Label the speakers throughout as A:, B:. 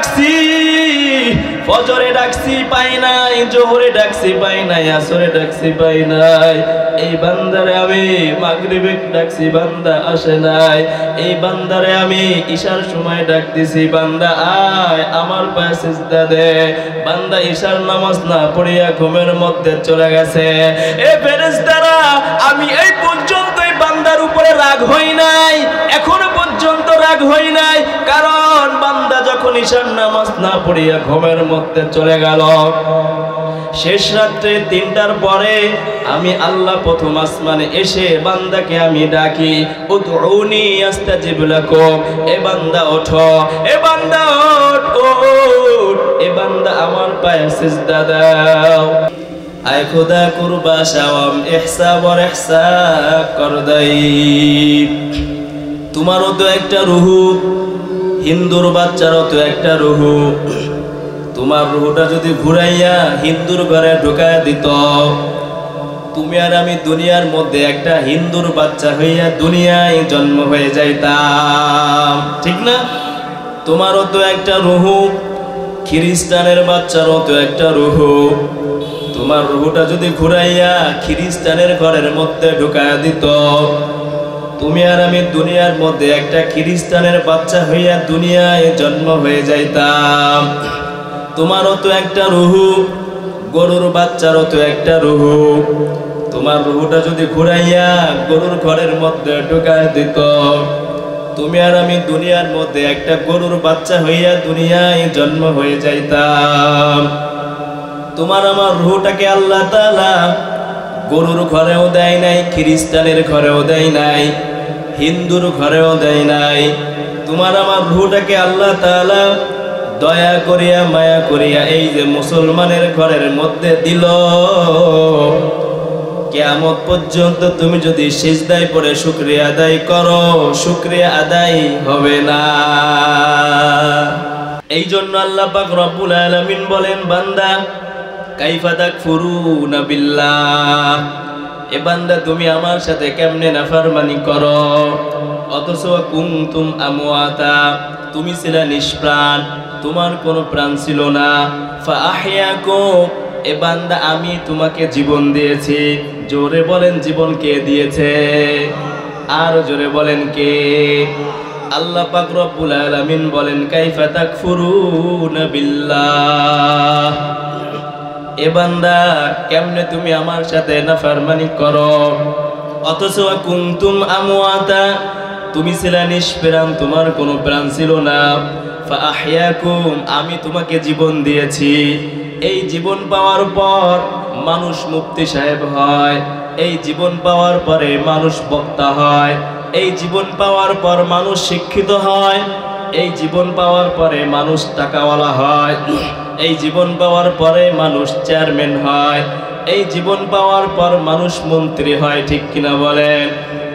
A: ডাকছি, ফজরে ডাকছি পাই নাই, জোহরে ডাকছি পাই নাই, আসরে ডাকছি পাই নাই। এই বান্দারে আমি মাগরিবে ডাকছি, বান্দা আসে নাই। এই বান্দারে আমি ইশার সময় ডাক দিছি, বান্দা আয় আমার পায়ে সিজদা দে। বান্দা ইশার নামাজ না পড়িয়া ঘুমের মধ্যে চলে গেছে। এ ফেরেশতারা, আমি এই পর্যন্ত এই বান্দার উপরে রাগ হই নাই, এখনো পর্যন্ত রাগ হই নাই। কারণ বান্দা যখন ইশার নামাজ না পড়িয়া ঘুমের মধ্যে চলে গেল, শেষ রাত্রে ৩টার পরে আমি আল্লাহ প্রথম আসমানে এসে বান্দাকে আমি ডাকি, উদউনি আস্তাজিব লাকুম। এ বান্দা ওঠো, এ বান্দা ওঠ, এ বান্দা আমার পায়ে সিজদা দাও। আয় খুদা কুরবা শাওয়াম ইহসাব ওয়া ইহসাব করদাই। তোমারও তো একটা রুহু, হিন্দুর বাচ্চারও তো একটা রুহু। তোমার রুহুটা যদি ঘুরাইয়া হিন্দুর ঘরে ঢুকায় দিত, তুমি আর আমি দুনিয়ার মধ্যে একটা হিন্দুর বাচ্চা হইয়া দুনিয়ায় জন্ম হয়ে যাইতাম, ঠিক না? তোমারও তো একটা রুহু, খ্রিস্টানের বাচ্চারও তো একটা রুহু। তোমার রুহুটা যদি ঘুরাইয়া খ্রিস্টানের ঘরের মধ্যে ঢুকায় দিত, তুমি আর আমি দুনিয়ার মধ্যে একটা খ্রিস্টানের বাচ্চা হইয়া দুনিয়ায় জন্ম হয়ে যাইতাম। তোমারও তো একটা রুহু, গরুর বাচ্চারও তো একটা রুহু। তোমার রুহুটা যদি ঘুরাইয়া গরুর ঘরের মধ্যে ঢুকায় দিত, তুমি আর আমি দুনিয়ার মধ্যে একটা গরুর বাচ্চা হইয়া দুনিয়ায় জন্ম হয়ে যাইতাম। তোমার আমার রুহুটাকে আল্লাহ তাআলা গরুর ঘরেও দেয় নাই, খ্রিস্টানের ঘরেও দেয় নাই, হিন্দুর ঘরেও দেয় নাই। তোমার আমার রুহুটাকে আল্লাহ তাআলা দয়া করিয়া মায়া করিয়া এই যে মুসলমানের ঘরের মধ্যে দিল। কিয়ামত পর্যন্ত তুমি যদি সিজদায় পড়ে শুকরিয়া আদায় করো, শুকরিয়া আদায় হবে না। এই জন্য আল্লাহ পাক রব্বুল আলামিন বলেন, বান্দা কাইফা তাকফুরুনা বিল্লাহ, এ বান্দা তুমি আমার সাথে কেমনে নাফরমানি করো, অথচ কুনতুম আমওয়াতা, তুমি ছিলে নিষ্প্রাণ, তোমার কোনো প্রাণ ছিল না। ফাআহইয়াকুম, এ বান্দা আমি তোমাকে জীবন দিয়েছি। জোরে বলেন জীবন কে দিয়েছে? আর জোরে বলেন কে? আল্লাহ পাক রব্বুল আলামিন বলেন, কাইফা তাকফুরুনা বিল্লাহ, এ বান্দা কেমনে তুমি আমার সাথে নাফরমানি করো, অথচ কুনতুম আমওয়াতা, তুমি ছিলে নিষ্প্রাণ, তোমার কোনো প্রাণ ছিল না। ফাআহইয়াকুম, আমি তোমাকে জীবন দিয়েছি। এই জীবন পাওয়ার পর মানুষ মুফতি সাহেব হয়, এই জীবন পাওয়ার পরে মানুষ বক্তা হয়, এই জীবন পাওয়ার পর মানুষ শিক্ষিত হয়, এই জীবন পাওয়ার পরে মানুষ টাকাওয়ালা হয়, এই জীবন পাওয়ার পরে মানুষ চেয়ারম্যান হয়, এই জীবন পাওয়ার পর মানুষ মন্ত্রী হয়, ঠিক কিনা বলেন?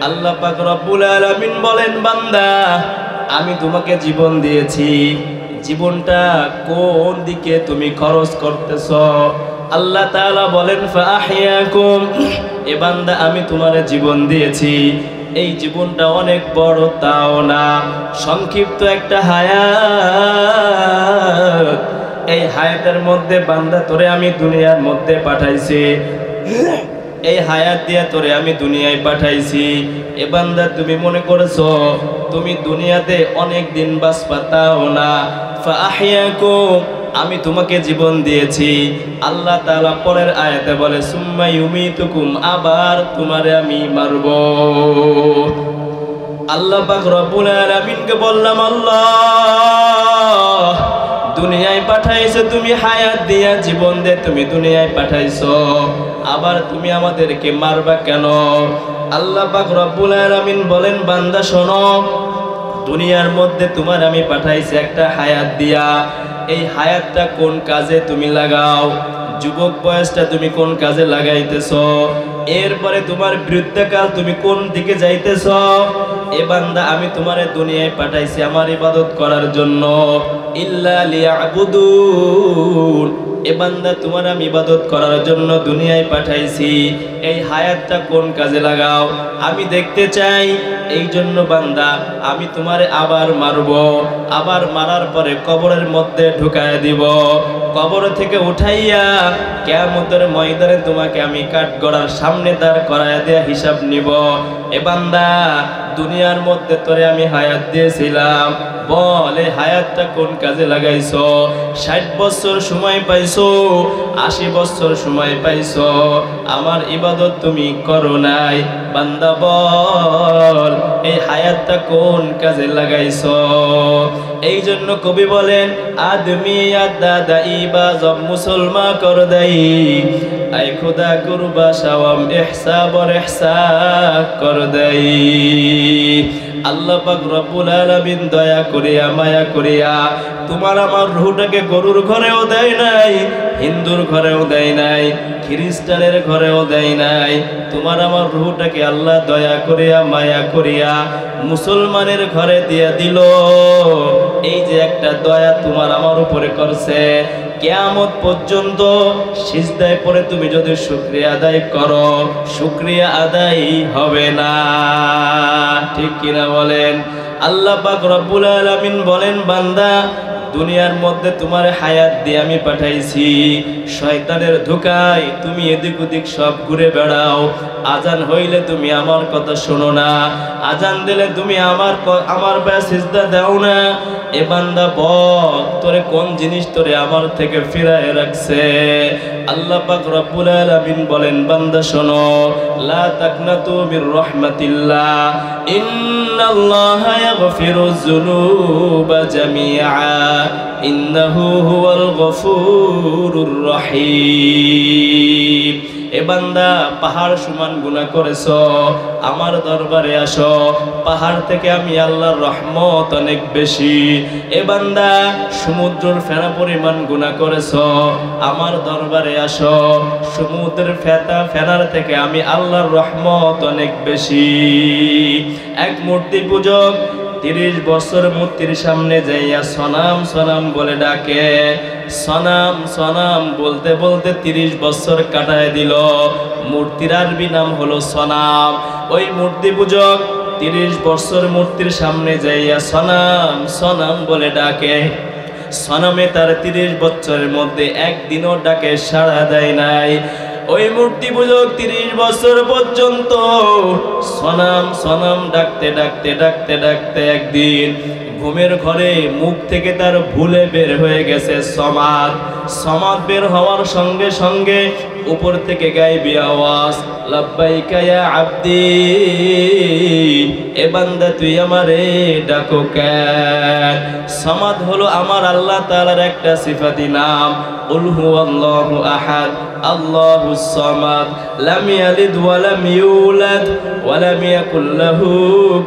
A: আল্লাহ পাক রব্বুল আলামিন বলেন, বান্দা আমি তোমাকে জীবন দিয়েছি, জীবনটা কোন দিকে তুমি খরচ করতেছ? আল্লাহ তাআলা বলেন, ফাআহইয়াকুম, এ বান্দা আমি তোমারে জীবন দিয়েছি, এই জীবনটা অনেক বড় তাও না, সংক্ষিপ্ত একটা হায়াত। এই হায়াতের মধ্যে বান্দা তোরে আমি দুনিয়ার মধ্যে পাঠাইছি, এই হায়াত দিয়ে তোরে আমি দুনিয়ায় পাঠাইছি। এ বান্দা তুমি মনে করেছো তুমি দুনিয়াতে অনেক দিন বাঁচবা, তাও না। ফাআহইয়াকুম, আমি তোমাকে জীবন দিয়েছি। আল্লাহ তাআলা পরের আয়াতে বলে, সুম্মা ইউমিতুকুম, আবার তোমারে আমি মারব। আল্লাহ পাক রব্বুল আলামিনকে বললাম, আল্লাহ দুনিয়ায় পাঠাইছো তুমি হায়াত দিয়া, জীবন দিয়ে তুমি দুনিয়ায় পাঠাইছো, আবার তুমি আমাদেরকে মারবা কেন? আল্লাহ পাক রব্বুল আলামিন বলেন, বান্দা শোনো, দুনিয়ার মধ্যে তোমার আমি পাঠাইছি একটা হায়াত দিয়া, এই হায়াতটা কোন কাজে তুমি লাগাও, যুবক বয়সটা তুমি কোন কাজে লাগাইতেছ, এরপরে তোমার বৃদ্ধকাল তুমি কোন দিকে যাইতেছ। এ বান্দা আমি তোমারে দুনিয়ায় পাঠাইছি আমার ইবাদত করার জন্য, ইল্লা লিয়াবুদুন, এ বান্দা তোমার আমি ইবাদত করার জন্য দুনিয়ায় পাঠাইছি। এই হায়াতটা কোন কাজে লাগাও, আমি দেখতে চাই এই জন্য বান্দা আমি তোমারে আবার মারব, আবার মারার পরে কবরের মধ্যে ঢুকায় দিব, কবর থেকে উঠাইয়া কিয়ামতের ময়দানে তোমাকে আমি কাঠগড়ার সামনে দাঁড় করায় দেয়া হিসাব নিব। এ বান্দা দুনিয়ার মধ্যে তোরে আমি হায়াত দিয়েছিলাম, বল এই হায়াতটা কোন কাজে লাগাইছো? 60 বছর সময় পাইছো, 80 বছর সময় পাইছো, আমার ইবাদত তুমি করো নাই। বান্দা বল এই হায়াতটা কোন কাজে লাগাইছো? এই জন্য কবি বলেন আদমি আদাদা ইবা জব মুসলমা কর দেই, আই খুদা কুরবা শাওয়াম ইহসাব আর ইহসা কর দেই। আল্লাহ পাক রব্বুল আলামিন দয়া করিয়া মায়া করিয়া তোমার আমার রূহটাকে গরুর ঘরেও দেয় নাই, হিন্দুর ঘরেও দেয় নাই, খ্রিস্টানের ঘরেও দেয় নাই। তোমার আমার রূহটাকে আল্লাহ দয়া করিয়া মায়া করিয়া মুসলমানের ঘরে দিয়ে দিল। এই যে একটা দয়া তোমার আমার উপরে করছে, কিয়ামত পর্যন্ত সিজদায় পড়ে তুমি যদি শুকরিয়া আদায় করো, শুকরিয়া আদায় হবে না। ঠিক কিনা বলেন? আল্লাহ পাক রব্বুল আলামিন বলেন বান্দা দুনিয়ার মধ্যে তোমার হায়াত দিয়ে আমি পাঠাইছি, শয়তানের ধোঁকায় তুমি এদিক ওদিক সব ঘুরে বেড়াও, আজান হইলে তুমি আমার কথা শোনো না, আজান দিলে তুমি আমার পায়ে সিজদা দাও না। এ বান্দা বল তোরে কোন জিনিস তোরে আমার থেকে ফিরায় রাখছে? আল্লাহ পাক রব্বুল আলামিন বলেন বান্দা শোনো, লা তাকনাতু মির রাহমাতিল্লাহ, ইন্নাল্লাহা ইয়াগফিরুয যুনুবা জামিআ, ইন্নাহু হুয়াল গফুরুর রহিম। এ বান্দা পাহাড় সমান গুনাহ করেছো, আমার দরবারে আসো, পাহাড় থেকে আমি আল্লাহর রহমত অনেক বেশি। এ বান্দা সমুদ্রের ফেনা পরিমাণ গুনাহ করেছো, আমার দরবারে আসো, সমুদ্রের ফেনার থেকে আমি আল্লাহর রহমত অনেক বেশি। এক মূর্তি পূজক 30 বছর মূর্তির সামনে যাইয়া সনাম সনাম বলে ডাকে, সনাম সনাম বলতে বলতে 30 বছর কাটায় দিল। মূর্তির আরবি নাম হলো সনাম। ওই মূর্তি পূজক 30 বছর মূর্তির সামনে যাইয়া সনাম সনাম বলে ডাকে, সনামে তার 30 বছরের মধ্যে একদিনও ডাকে সাড়া দেয় নাই। ওই মূর্তি পূজক 30 বছর পর্যন্ত সনাম সনাম ডাকতে ডাকতে ডাকতে ডাকতে একদিন ঘুমের ঘরে মুখ থেকে তার ভুলে বের হয়ে গেছে সমাদ। সমাদ বের হওয়ার সঙ্গে সঙ্গে উপর থেকে গায়েবী আওয়াজ, লাব্বাইকা ইয়া আব্দি, এ বান্দা তুই আমারে ডাকো কেন? সমাদ হলো আমার আল্লাহ তাআলার একটা সিফাতি নাম। কুল হুয়াল্লাহু আহাদ আল্লাহুস সামাদ লাম ইয়ালিদ ওয়া লাম ইউলাদ ওয়া লাম ইয়াকুল লাহু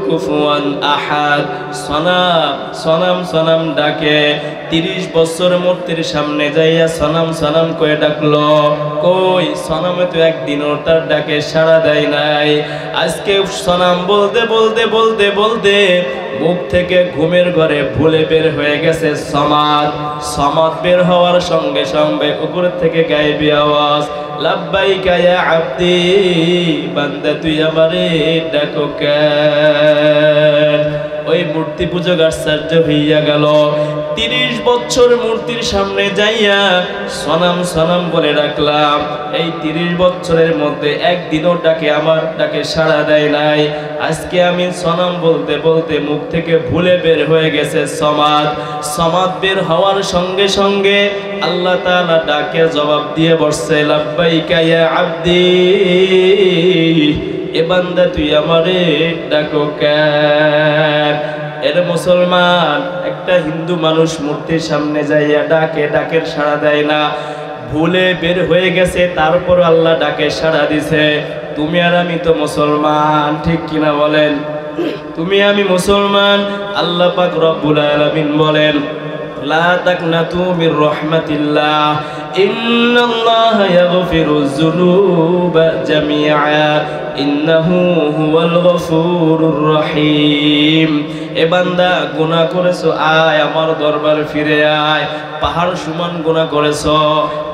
A: কুফুয়ান আহাদ। সনাম সনাম সনাম ডাকে, 30 বছর মূর্তির সামনে যাইয়া সনাম সনাম কয়ে ডাকলো, কই সনামে তো একদিনও তার ডাকে সাড়া দেয় নাই। আজকে সনাম বলতে বলতে বলতে বলতে মুখ থেকে ঘুমের ঘরে ভুলে বের হয়ে গেছে সমাদ। সমাদ বের হওয়ার সঙ্গে সঙ্গে উপর থেকে গায়েবী আওয়াজ, লাব্বাইকা ইয়া আব্দি, বান্দা তুই আমারে ডাকো কেন? ওই মূর্তি পূজক আশ্চর্য হইয়া গেল। 30 বছর মূর্তির সামনে যাইয়া সনাম সনাম বলে ডাকলাম, এই 30 বছরের মধ্যে একদিনও ডাকে আমার ডাকে সাড়া দেয় নাই। আজকে আমি সনাম বলতে বলতে মুখ থেকে ভুলে বের হয়ে গেছে সমাদ। সমাদ বের হওয়ার সঙ্গে সঙ্গে আল্লাহ তাআলা ডাকে জবাব দিয়ে বসছে, লাব্বাইকা ইয়া আব্দি, এ বান্দা তুই আমারে ডাকো কেন? এর মুসলমান, একটা হিন্দু মানুষ মূর্তির সামনে যাইয়া ডাকে, ডাকের সাড়া দেয় না, ভুলে বের হয়ে গেছে, তারপর আল্লাহ ডাকে সাড়া দিছে। তুমি আর আমি তো মুসলমান, ঠিক কিনা বলেন? তুমি আমি মুসলমান। আল্লাহ পাক রব্বুল আলামিন বলেন, লা তাকনাতু মির রাহমাতিল্লাহ, ইন্নাল্লাহা ইয়াগফিরুয যুনুবা জামিআ, ইন্নাহু হুয়াল গফুরুর রহিম। এ বান্দা গুনাহ করেছো, আয় আমার দরবারে ফিরে আয়। পাহাড় সমান গুনাহ করেছো,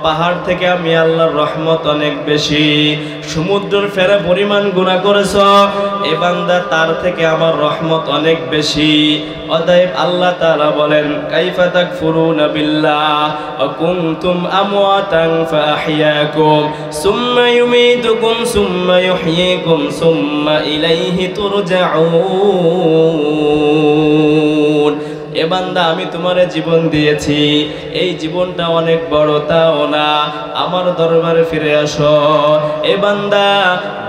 A: পাহাড় থেকে আমি আল্লাহর রহমত অনেক বেশি। সমুদ্রের ফেরা পরিমাণ গুনাহ করেছো, এ বান্দা তার থেকে আমার রহমত অনেক বেশি। অতএব আল্লাহ তাআলা বলেন, কাইফা তাকফুরুনা বিল্লাহ ওয়া কুনতুম আমওয়াতান ফাআহইয়াকুম সুম্মা ইউমীতুকুম সুম্মা ইউহয়ীকুম সুম্মা ইলাইহি তুরজাউন। এ বান্দা আমি তোমারে জীবন দিয়েছি, এই জীবনটা অনেক বড় তাও না, আমার দরবারে ফিরে আসো। এ বান্দা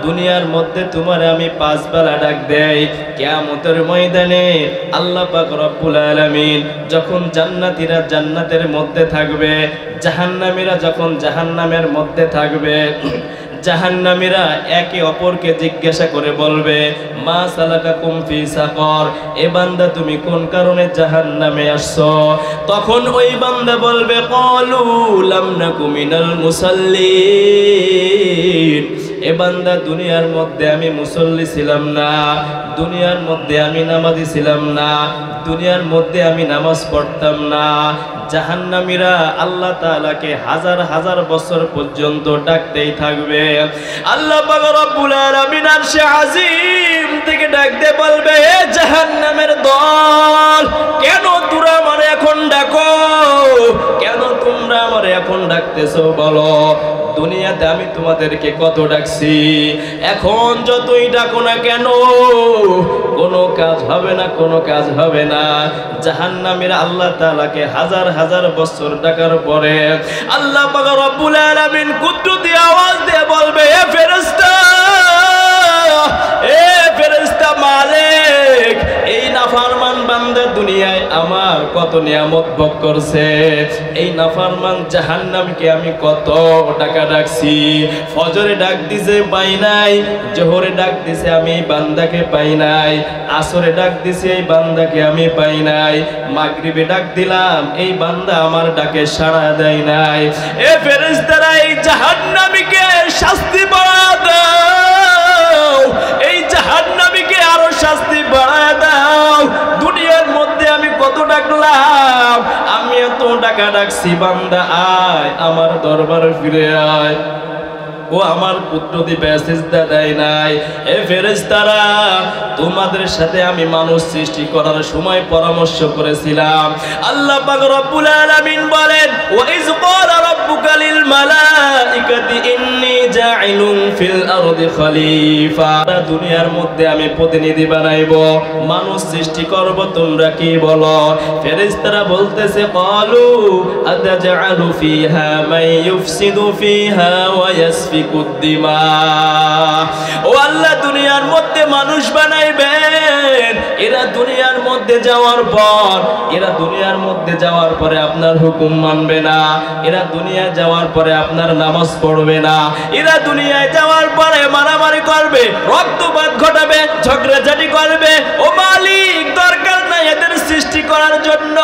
A: দুনিয়ার মধ্যে তোমারে আমি 5 বেলা ডাক দেই, কিয়ামতের ময়দানে আল্লাহ পাক রব্বুল আলামিন যখন জান্নাতীরা জান্নাতের মধ্যে থাকবে, জাহান্নামীরা যখন জাহান্নামের মধ্যে থাকবে, জাহান্নামীরা একে অপরকে জিজ্ঞাসা করে বলবে, মা সালাকাকুম ফি সাকর, এ বান্দা তুমি কোন কারণে জাহান্নামে আসছো? তখন ওই বান্দা বলবে, ক্বালু লাম নাকু মিনাল মুসাল্লিন। এ বান্দা দুনিয়ার মধ্যে আমি মুসল্লি ছিলাম না, দুনিয়ার মধ্যে আমি নামাজি ছিলাম না, দুনিয়ার মধ্যে আমি নামাজ পড়তাম না। জাহান্নামীরা আল্লাহ তাআলাকে হাজার হাজার বছর পর্যন্ত ডাকতেই থাকবে। আল্লাহ পাক রব্বুল আলামিন আরশে আজিম থেকে ডাকতে বলবে, হে জাহান্নামের দল, কেন তোমরা আমারে এখন ডাকো? কেন তোমরা আমারে এখন ডাকতেছো বলো? দুনিয়াতে আমি তোমাদেরকে কত ডাকছি, এখন যতই ডাকো না কেন কোনো কাজ হবে না, কোনো কাজ হবে না। জাহান্নামীরা আল্লাহ তাআলাকে হাজার হাজার বছর ডাকার পরে আল্লাহ পাক রব্বুল আলামিন কুদরতি আওয়াজ দিয়ে বলবে, এ ফেরেশতা, এ ফেরেশতা মালিক, এই নাফরমান বান্দা দুনিয়ায় আমার কত নিয়ামত ভোগ করছে, এই নাফরমান জাহান্নামকে আমি কত টাকা ডাকছি। ফজরে ডাক দিছে পাই নাই, জোহরে ডাক দিছে আমি বান্দাকে পাই নাই, আসরে ডাক দিছে এই বান্দাকে আমি পাই নাই, মাগরিবে ডাক দিলাম এই বান্দা আমার ডাকে সাড়া দেয় নাই। এ ফেরেশতারা এই জাহান্নামীকে শাস্তি বাড়া দাও, এই জাহান্নামীকে আরো শাস্তি বাড়া দাও। দুনিয়ার মধ্যে আমি কত ডাকলাম, আমি এত টাকা ডাকছি, বান্দা আয় আমার দরবারে ফিরে আয়। ও আমার কুদরতি সিজদা দেয় নাই। এ ফেরেশতারা, তোমাদের সাথে আমি মানুষ সৃষ্টি করার সময় পরামর্শ করেছিলাম। আল্লাহ পাক রব্বুল আলামিন বলেন, ওয়া ইয ক্বালা রাব্বুকা লিল মালাইকাতি ইন্নী জাইলুন ফিল আরদি খলিফা। দুনিয়ার মধ্যে আমি প্রতিনিধি বানাইবো, মানুষ সৃষ্টি করব, তোমরা কি বলো? ফেরেশতারা বলতেছে, ক্বালু আতাজআলু ফিহা মান ইউফসিদু ফিহা ওয়া ইয়াসফি কুদ্দিমা। ও আল্লাহ, দুনিয়ার মধ্যে মানুষ বানাইবেন, এরা দুনিয়ার মধ্যে যাওয়ার পর, এরা দুনিয়ার মধ্যে যাওয়ার পরে আপনার হুকুম মানবে না, এরা দুনিয়ায় যাওয়ার পরে আপনার নামাজ পড়বে না, এরা দুনিয়ায় যাওয়ার পরে মারামারি করবে, রক্তপাত ঘটাবে, ঝগড়াঝাটি করবে। ও মালিক, দরকার নাই এদের সৃষ্টি করার জন্য।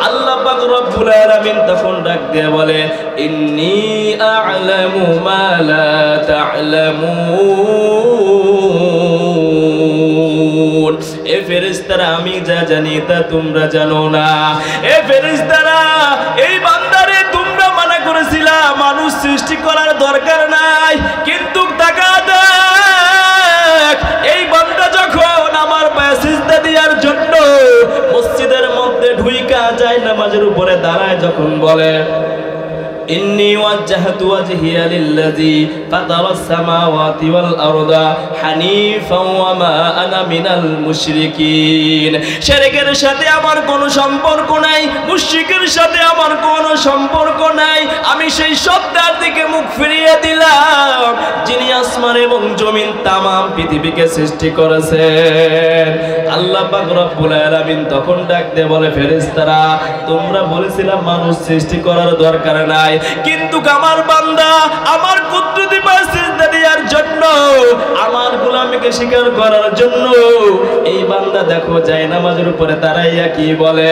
A: আল্লাহ পাক রব্বুল আলামিন তখন ডাক দিয়ে বলে, ইন্নী আ'লামু মা লা তা'লামুন। এ ফেরেশতারা, আমি যা জানি তা তোমরা জানো না। এ ফেরেশতারা, এই বান্দারে তোমরা মানা করেছিলা মানুষ সৃষ্টি করার দরকার নাই, কিন্তু টাকা দেখ, এই বান্দা যখন আমার পায়ে সিজদা দেওয়ার জন্য মসজিদের মধ্যে ঢুইকা যায়, নামাজের উপরে দাঁড়ায়, যখন বলে ইন্নী ওয়াজ্জাহতু ওয়াজহিয়া লিল্লাযী ফাতারাস সামাওয়াতি ওয়াল আরদা হানিফাও ওয়া মা আনা মিনাল মুশরিকিন। শিরকের সাথে আমার কোনো সম্পর্ক নাই, মুশরিকের সাথে আমার কোনো সম্পর্ক নাই। আমি সেই সত্তার দিকে মুখ ফিরিয়ে দিলাম যিনি আসমান এবং জমিন তামাম পৃথিবীকে সৃষ্টি করেছেন। আল্লাহ পাক রব্বুল আলামিন তখন ডাক দিয়ে বলে, ফেরেশতারা, তোমরা বলেছিলা মানুষ সৃষ্টি করার দরকার নাই, কিন্তু আমার বান্দা আমার কুদরতি পায়ে সিজদা দেওয়ার জন্য, আমার গোলামীকে স্বীকার করার জন্য এই বান্দা দেখো যায় নামাজের উপরে দাঁড়াইয়া কি বলে,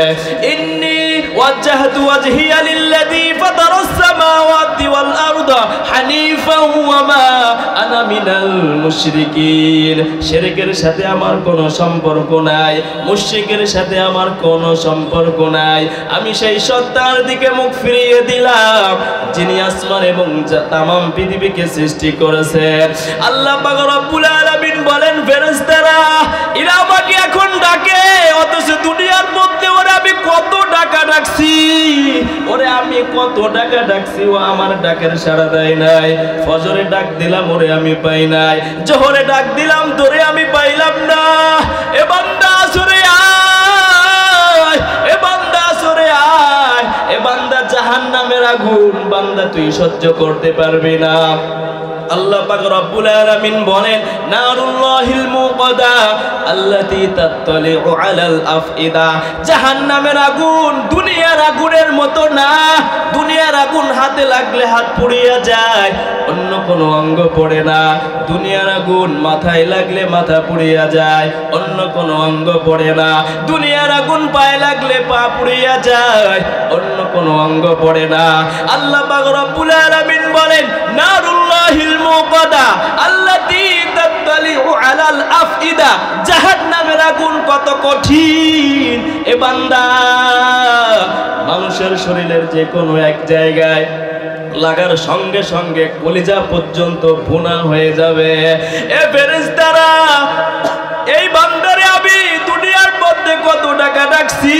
A: ইন্নী ওয়াজ্জাহতু ওয়াজহিয়া লিল্লাযী ফাতারাস সামাওয়াতি ওয়াল আরদা হানিফাও ওয়া মা আনা মিনাল মুশরিকিন। শিরকের সাথে আমার কোনো সম্পর্ক নাই, মুশরিকের সাথে আমার কোনো সম্পর্ক নাই। আমি সেই সত্তার দিকে মুখ ফিরিয়ে দিলাম যিনি আসমান এবং তামাম পৃথিবীকে সৃষ্টি করেছেন। আল্লাহ পাক রব্বুল আলামিন বলেন, ফেরেশতারা এরা আমাকে এখন ডাকে, অথচ দুনিয়ার মধ্যে ওরে আমি কত ডাকা ডাকছি, ওরে আমি কত ডাকা ডাকছি, ও আমার ডাকের সাড়া দেয় নাই। ফজরে ডাক দিলাম, ওরে আমি পাই নাই। জোহরে ডাক দিলাম, তোরে আমি পাইলাম না। এ বান্দা আসরে আয়, এ বান্দা আসরে আয়, এ বান্দা জাহান্নামের আগুন বান্দা তুই সহ্য করতে পারবি না। আল্লাহ পাক রব্বুল আলামিন বলেন, নারুল্লাহিল মুকাদা আল্লাতী তাত্তালিউ আলাল আফইদা। জাহান্নামের আগুন দুনিয়ার আগুনের মতো না। দুনিয়ার আগুন হাতে লাগলে হাত পুড়িয়ে যায়, অন্য কোনো অঙ্গ পড়ে না। দুনিয়ার আগুন মাথায় লাগলে মাথা পুড়িয়ে যায়, অন্য কোনো অঙ্গ পড়ে না। দুনিয়ার আগুন পায়ে লাগলে পা পুড়িয়ে যায়, অন্য কোনো অঙ্গ পড়ে না। আল্লাহ পাক রব্বুল আলামিন বলেন, নারুল্লাহিল মুকাদা আল্লাতী তাত্তালিউ আলাল আফইদা। জাহান্নামের আগুন কত কঠিন এ বান্দা, মানুষের শরীরের যে কোনো এক জায়গায় লাগার সঙ্গে সঙ্গে কলিজা পর্যন্ত ভুনা হয়ে যাবে। এ ফেরেশতারা, এই বান্দারে আমি দুনিয়ার মধ্যে কত টাকা ডাকছি,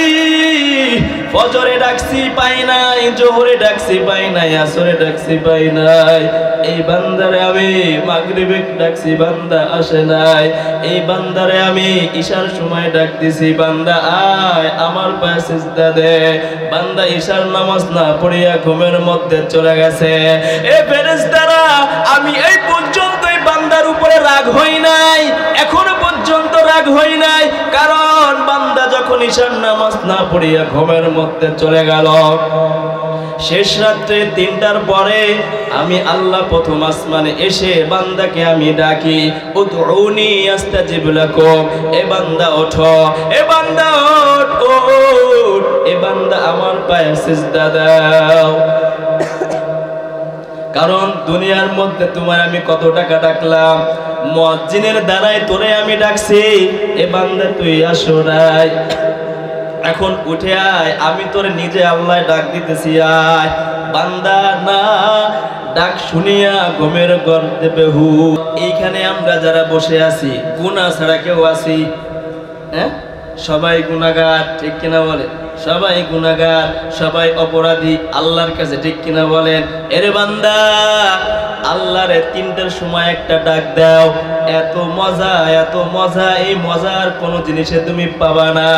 A: ফজরে ডাকছি পাই নাই, জোহরে ডাকছি পাই নাই, আসরে ডাকছি পাই নাই। এই বান্দারে আমি মাগরিবে ডাকছি, বান্দা আসে নাই। এই বান্দারে আমি ঈশার সময় ডাক দিছি, বান্দা আয় আমার পায়ে সিজদা দে। বান্দা ঈশার নামাজ না পড়িয়া ঘুমের মধ্যে চলে গেছে। এ ফেরেশতারা, আমি এই পর্যন্ত এই বান্দার উপরে রাগ হই নাই, এখনো পর্যন্ত রাগ হই নাই। কারণ বান্দা যখন ঈশার নামাজ না পড়িয়া ঘুমের মধ্যে চলে গেল, শেষ রাত্রে ৩টার পরে আমি আল্লাহ প্রথম আসমানে এসে বান্দাকে আমি ডাকি, উদউনি আস্তাজিব লাকুম। এ বান্দা ওঠো, এ বান্দা ওঠ, ওঠ, এ বান্দা আমার পায়ে সিজদা দাও। কারণ দুনিয়ার মধ্যে তোমার আমি কত টাকা ডাকলাম, মুয়াজ্জিনের দ্বারাই তোরে আমি ডাকছি। এ বান্দা তুই আসো নাই, এখন উঠে আয়, আমি তোরে নিজে আল্লাহ ডাক দিতেছি, আয়। বান্দা না, ডাক শুনিয়া ঘুমের গর্তে বেহু। এইখানে আমরা যারা বসে আছি, গুনাহ ছাড়া কেউ আছি? হ্যাঁ, সবাই গুনাহগার, ঠিক কিনা বলেন? সবাই গুনাহগার, সবাই অপরাধী আল্লাহর কাছে, ঠিক কিনা বলেন? এরে বান্দা, আল্লাহরে ৩টার সময় একটা ডাক দাও। এত মজা, এত মজা, এই মজার কোনো জিনিসে তুমি পাবা না।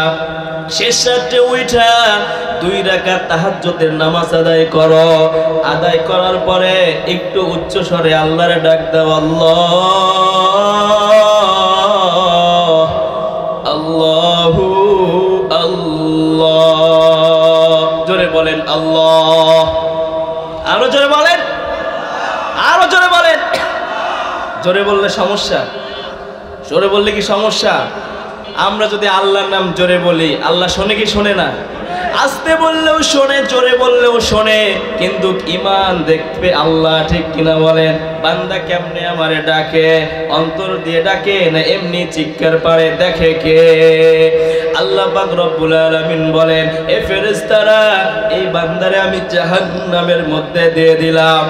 A: শেষ রাত্রে উঠা 2 রাকাত তাহাজ্জুদের নামাজ আদায় করো। আদায় করার পরে একটু উচ্চ স্বরে আল্লাহরে ডাক দাও, আল্লাহ, আল্লাহু আল্লাহ। জোরে বলেন আল্লাহ, আরো জোরে বলেন, আরো জোরে বলেন। জোরে বললে সমস্যা, জোরে বললে কি সমস্যা? আমরা যদি আল্লাহর নাম জোরে বলি, আল্লাহ শোনে কি শোনে না? আস্তে বললেও শোনে, জোরে বললেও শোনে, কিন্তু ঈমান দেখবে আল্লাহ, ঠিক কিনা বলেন? বান্দা কেমনে আমারে ডাকে, অন্তর দিয়ে ডাকে না এমনি চিৎকার পারে, দেখে কে? আল্লাহ পাক রব্বুল আলামিন বলেন, এ ফেরেশতারা, এই বান্দারে আমি জাহান্নামের মধ্যে দিয়ে দিলাম।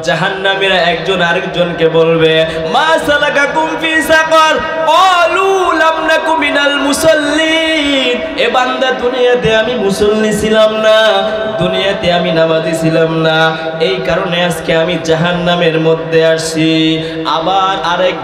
A: জাহান্নামীরা একজন আরেকজনকে বলবে, মা সালাকাকুম ফি সাকার, ক্বালু লাম নাকু মিনাল মুসাল্লিন। এ বান্দা, দুনিয়াতে আমি মুসল্লি ছিলাম না, দুনিয়াতে আমি নামাজি ছিলাম না, এই কারণে আজকে আমি জাহান্নামের মধ্যে আসছি। আবার আরেক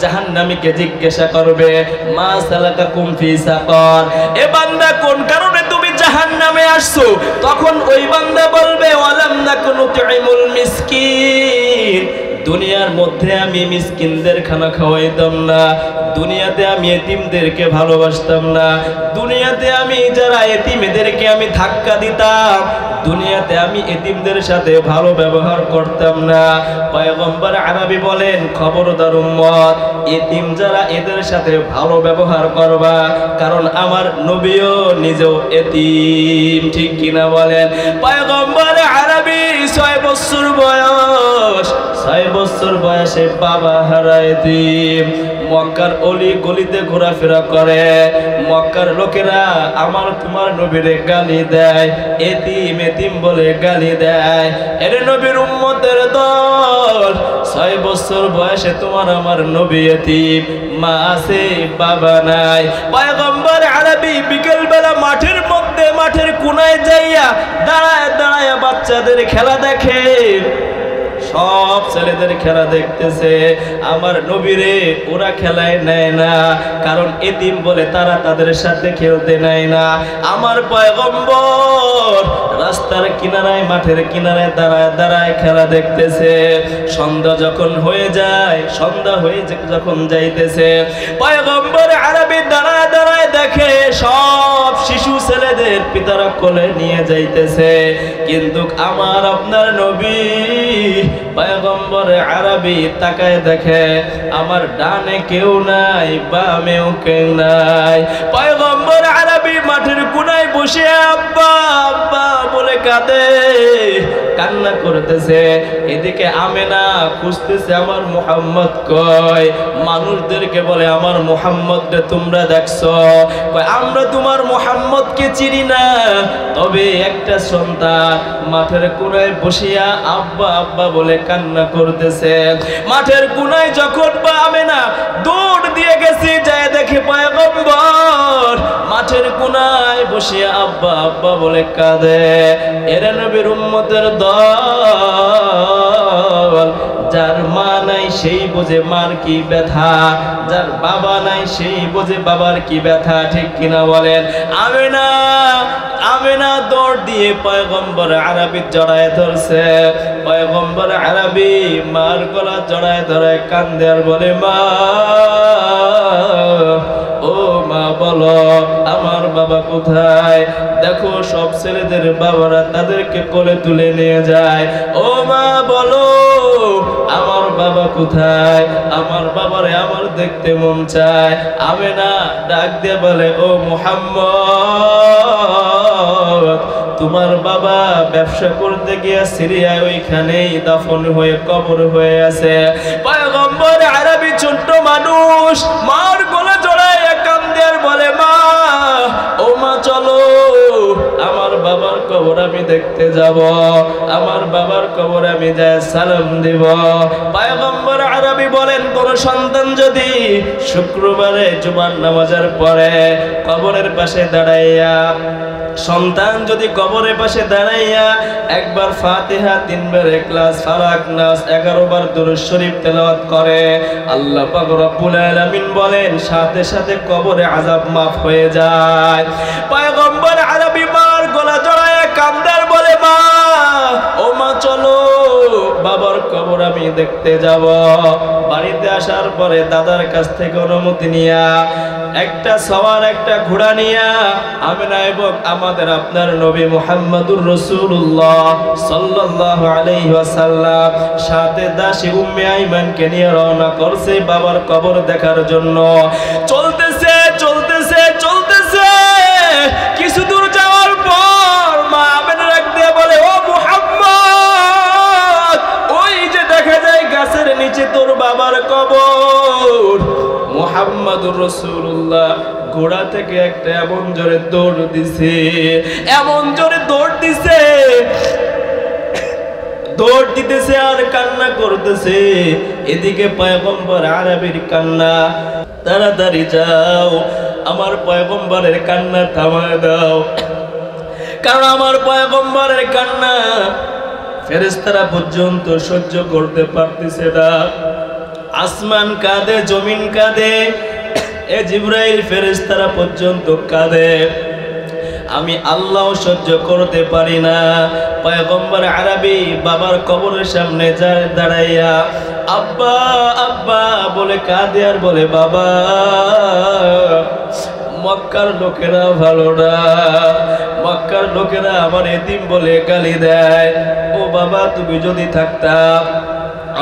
A: জাহান্নামীকে জিজ্ঞাসা করবে, মা সালাকাকুম ফি সাকার, এ বান্দা কোন কারণে তুমি জাহান্নামে আসছো? তখন ওই বান্দা বলবে, ওয়ালাম নাকু নুতঈমুল মিসকিন। দুনিয়ার মধ্যে আমি মিসকিনদের খানা খাওয়াইতাম না, দুনিয়াতে আমি এতিমদেরকে ভালোবাসতাম না, দুনিয়াতে আমি যারা এতিম এদেরকে আমি ধাক্কা দিতাম, দুনিয়াতে আমি এতিমদের সাথে ভালো ব্যবহার করতাম না। পয়গম্বর আরবি বলেন, খবরদার উম্মত, এতিম যারা এদের সাথে ভালো ব্যবহার করবা, কারণ আমার নবীও নিজেও এতিম। ঠিক কিনা বলেন? পয়গম্বর আরবি 6 বছর বয়স, 6 বছর বয়সে বাবা হারা এতিম। মক্কার অলি গলিতে ঘোরাফেরা করে। মক্কার লোকেরা আমার তোমার নবীরে গালি দেয়, এতিম এতিম বলে গালি দেয়। এর নবীর উম্মতের দল, 6 বছর বয়সে তোমার আমার নবী এতিম, মা আছে বাবা নাই। পয়গম্বর আরবি বিকেল বেলা মাঠের মধ্যে, মাঠের কোনায় যাইয়া দাঁড়ায় দাঁড়ায় বাচ্চাদের খেলা দেখে। সব ছেলেদের খেলা দেখতেছে, আমার নবীরে ওরা খেলায় নেয় না, কারণ এতিম বলে তারা তাদের সাথে খেলতে নেয় না। আমার পয়গম্বর রাস্তার কিনারায়, মাঠের কিনারায় দাঁড়ায় দাঁড়ায় খেলা দেখতেছে। সন্ধ্যা যখন হয়ে যায়, সন্ধ্যা হয়ে যখন যাইতেছে, পয়গম্বর আরবি দাঁড়ায় দাঁড়ায় দেখে সব শিশু ছেলেদের পিতারা কোলে নিয়ে যাইতেছে, কিন্তু আমার আপনার নবী পয়গম্বর আরবি তাকায় দেখে আমার ডানে কেউ নাই, বামেও কেউ নাই। পয়গম্বর আরবি মাঠের কোনায় বসে আব্বা আব্বা বলে কাঁদে, কান্না করতেছে। এদিকে আমেনা খুঁজতেছে আমার মুহাম্মদ কয়। মানুষদেরকে বলে, আমার মুহাম্মদকে তোমরা দেখছো? কয়, আমরা তোমার মুহাম্মদকে চিনি না, তবে একটা সন্তান মাঠের কোনায় বসিয়া আব্বা আব্বা বলে কান্না করতেছে। মাঠের কোনায় যখন আমেনা দৌড় দিয়ে গেছি, যায় দেখে পয়গম্বর মাঠের কোনায় বসিয়া আব্বা আব্বা বলে কাঁদে। এরা নবীর উম্মতের দল, যার মা নাই সেই বোঝে মার কি ব্যথা, যার বাবা নাই সেই বোঝে বাবার কি ব্যথা। ঠিক কিনা বলেন? আমেনা আমেনা দৌড় দিয়ে পয়গম্বর আরবি জড়ায় ধরছে। পয়গম্বর আরবি মার গলা জড়ায় ধরে কান্দে আর বলে, মা ও মা বলো আমার বাবা কোথায়? দেখো সব ছেলেদের বাবারা তাদেরকে কোলে তুলে নিয়ে যায়। ও মা বলো আমার বাবা কোথায়? আমার বাবারে আমার দেখতে মন চায়। আমেনা ডাক দিয়ে বলে, ও মুহাম্মদ, তোমার বাবা ব্যবসা করতে গিয়ে সিরিয়ায় ওইখানেই দাফন হয়ে কবর হয়ে আছে। পয়গম্বর আরবি ছোট্ট মানুষ মার গলা জড়ায় কান্দে আর বলে, মা ও মা চলো আমার বাবার কবর আমি দেখতে যাব, আমার বাবার কবর আমি যায় সালাম দিব। পয়গম্বর আরবি বলেন, কোন সন্তান যদি শুক্রবারে জুমার নামাজের পরে কবরের পাশে দাঁড়াইয়া, সন্তান যদি কবরের পাশে দাঁড়াইয়া একবার ফাতিহা, 3 বার ইখলাস, ফালাক, নাস, 11 বার দুরূদ শরীফ তেলাওয়াত করে, আল্লাহ পাক রব্বুল আলামিন বলেন সাথে সাথে কবরে আযাব মাফ হয়ে যায়। পয়গম্বর আরবি মার গলা জড়ায় কান্দার বলে, মা ও মা চলো বাবার কবর আমি দেখতে যাব। বাড়িতে আসার পরে দাদার কাছ থেকে অনুমতি নিয়া একটা সওয়ার, একটা ঘোড়া নিয়া আমেনা এবং আমাদের আপনার নবী মুহাম্মদুর রাসূলুল্লাহ সাল্লাল্লাহু আলাইহি ওয়াসাল্লাম সাথে দাসী উম্মে আইমানকে নিয়ে রওনা করছে বাবার কবর দেখার জন্য। চলতেছে চলতেছে চলতেছে, কিছু দূর যাওয়ার পর মা আমেনা ডাক দিয়ে বলে, ও মুহাম্মদ, ওই যে দেখা যায় গাছের নিচে তোর বাবার কবর। মুহাম্মদুর রাসূলুল্লাহ ঘোড়া থেকে একটা এমন জোরে দৌড় দিছে, এমন জোরে দৌড় দিছে, দৌড় দিতেছে আর কান্না করতেছে। এদিকে পয়গম্বর আরবির কান্না, তাড়াতাড়ি যাও আমার পয়গম্বরের কান্না থামায় দাও, কারণ আমার পয়গম্বরের কান্না ফেরেশতারা পর্যন্ত সহ্য করতে পারতেছে না। আসমান কাঁদে, জমিন কাঁদে, এ জিবরাইল ফেরেশতারা পর্যন্ত কাঁদে, আমি আল্লাহ সহ্য করতে পারি না। পয়গম্বর আরবি বাবার কবরের সামনে দাঁড়াইয়া আব্বা আব্বা বলে কাঁদে আর বলে, বাবা মক্কার লোকেরা ভালো না, মক্কার লোকেরা আমার এতিম বলে গালি দেয়। ও বাবা, তুমি যদি থাকতা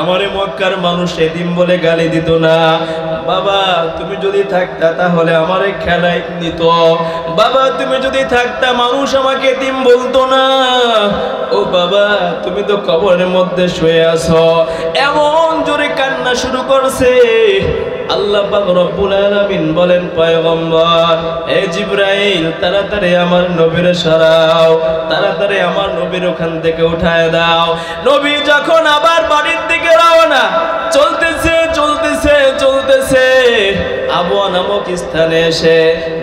A: আমারে মক্কার মানুষ এতিম বলে গালি দিত না। বাবা, তুমি যদি থাকতা তাহলে আমারে খেলাই দিত। বাবা, তুমি যদি থাকতা মানুষ আমাকে এতিম বলতো না। ও বাবা, তুমি তো কবরের মধ্যে শুয়ে আছো। এমন জোরে কান্না শুরু করছে। আল্লাহ পাক রব্বুল আলামিন বলেন, পয়গম্বর হে জিবরাইল, তাড়াতাড়ি আমার নবীরে সরাও, তাড়াতাড়ি আমার নবীর ওখান থেকে উঠায় দাও। নবী যখন আবার বাড়ির দিকে রওনা, চলতেছে চলতেছে চলতেছে, আবওয়া নামক স্থানে এসে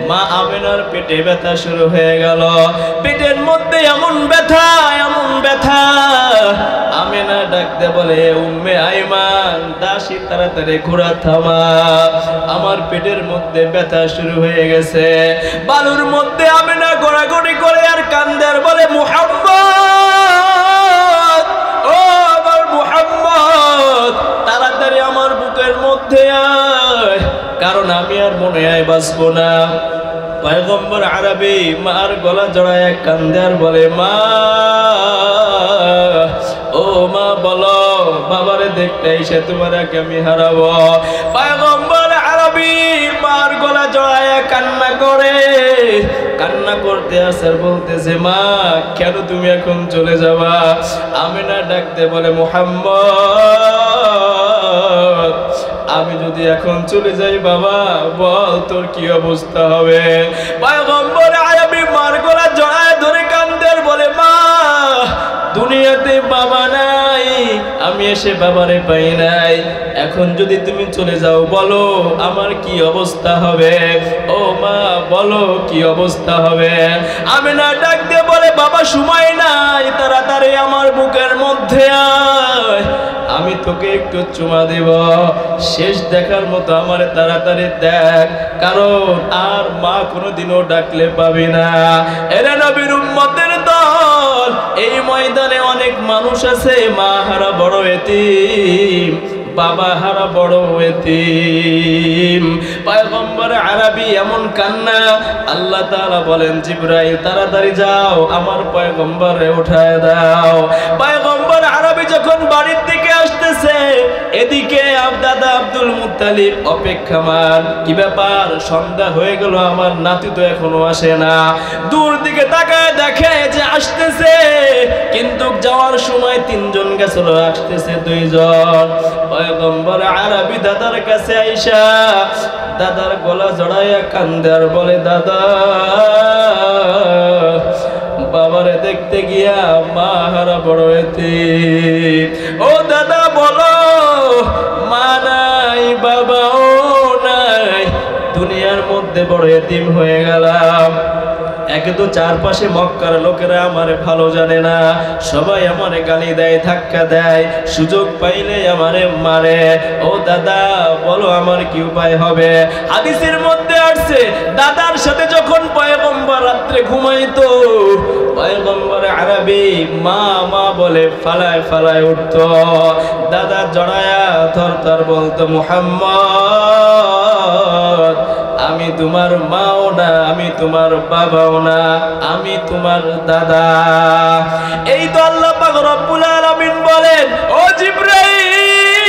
A: মা আমিনার পেটে ব্যথা শুরু হয়ে গেল। পেটের মধ্যে এমন ব্যথা, এমন ব্যথা। আমিনা ডাকতে বলে, উম্মে আইমান, দাসী তাড়াতাড়ি ঘোড়া থামা, আমার পেটের মধ্যে ব্যথা শুরু হয়ে গেছে। বালুর মধ্যে আমিনা গোড়াগড়ি করে আর কান্দে আর বলে, মুহাম্মদ, ও আমার মুহাম্মদ, তাড়াতাড়ি আমার বুকের মধ্যে আয়, কারণ আমি আর মনে হয় বাঁচবো না। পয়গম্বর আরবি মার গলা জড়ায় কান্দে আর বলে, মা, ও মা, বলো বাবারে দেখতে এসে তোমার আমি হারাবো। পয়গম্বর আরবি মার গলা জড়ায় কান্না করে, কান্না করতে আসার বলতেছে, মা কেন তুমি এখন চলে যাবা? আমিনা ডাকতে বলে, মুহাম্মদ, আমি যদি এখন চলে যাই বাবা, বল তোর কি অবস্থা হবে? পয়গম্বর আরবি মার গলা জড়ায় ধরে কান্দে আর বলে, মা, দুনিয়াতে বাবা নাই, আমি এসে বাবারে পাই নাই, এখন যদি তুমি চলে যাও বলো আমার কি অবস্থা হবে? ও মা, বলো কি অবস্থা হবে? আমিনা ডাক দিয়ে বলে, বাবা সময় নাই, তাড়াতাড়ি আমার বুকের মধ্যে আয়, আমি তোকে একটু চুমা দেব, শেষ দেখার মতো আমারে তাড়াতাড়ি দেখ, কারণ আর মা কোনোদিনও ডাকলে পাবি না। এরে নবীর উম্মতের দল, এই ময়দানে অনেক মানুষ আছে মা হারা বড় এতিম, বাবা হারা বড় এতিম। পয়গম্বর আরবি এমন কান্না, আল্লাহ তাআলা বলেন, জিবরাইল তাড়াতাড়ি যাও আমার পয়গম্বরে উঠায় দাও। পয়গম্বর আরবি যখন বাড়ির দিকে আসতেছে, এদিকে দাদা আব্দুল মুত্তালিব অপেক্ষামান। কি ব্যাপার, সন্ধ্যা হয়ে গেল, আমার নাতি তো এখনো আসে না। দূর দিকে তাকায় দেখে যে আসতেছে, কিন্তু যাওয়ার সময় তিনজন গেছিল, আসতেছে দুইজন। পয়গম্বর আরবি দাদার কাছে আইসা দাদার গলা জড়াইয়া কান্দে আর বলে, দাদা, বাবারে দেখতে গিয়া মা হারা বড় এতিম। ও দাদা বলো, মা নাই, বাবাও নাই, দুনিয়ার মধ্যে বড় এতিম হয়ে গেলাম। একে তো চারপাশে মক্কার লোকেরা আমারে ভালো জানে না, সবাই আমারে গালি দেয়, ধাক্কা দেয়, সুযোগ পাইলে আমারে মারে। ও দাদা বলো আমার কি উপায় হবে? হাদিসের মধ্যে আসছে, দাদার সাথে যখন পয়গম্বর রাত্রে ঘুমাইতো, পয়গম্বর আরবি মা মা বলে ফালায় ফালায় উঠতো। দাদা জড়ায়া ধরতার বলতো, মুহাম্মদ, আমি তোমার মাও না, আমি তোমার বাবাও না, আমি তোমার দাদা। এই তো আল্লাহ পাক রব্বুল আলামিন বলেন, ও জিবরাইল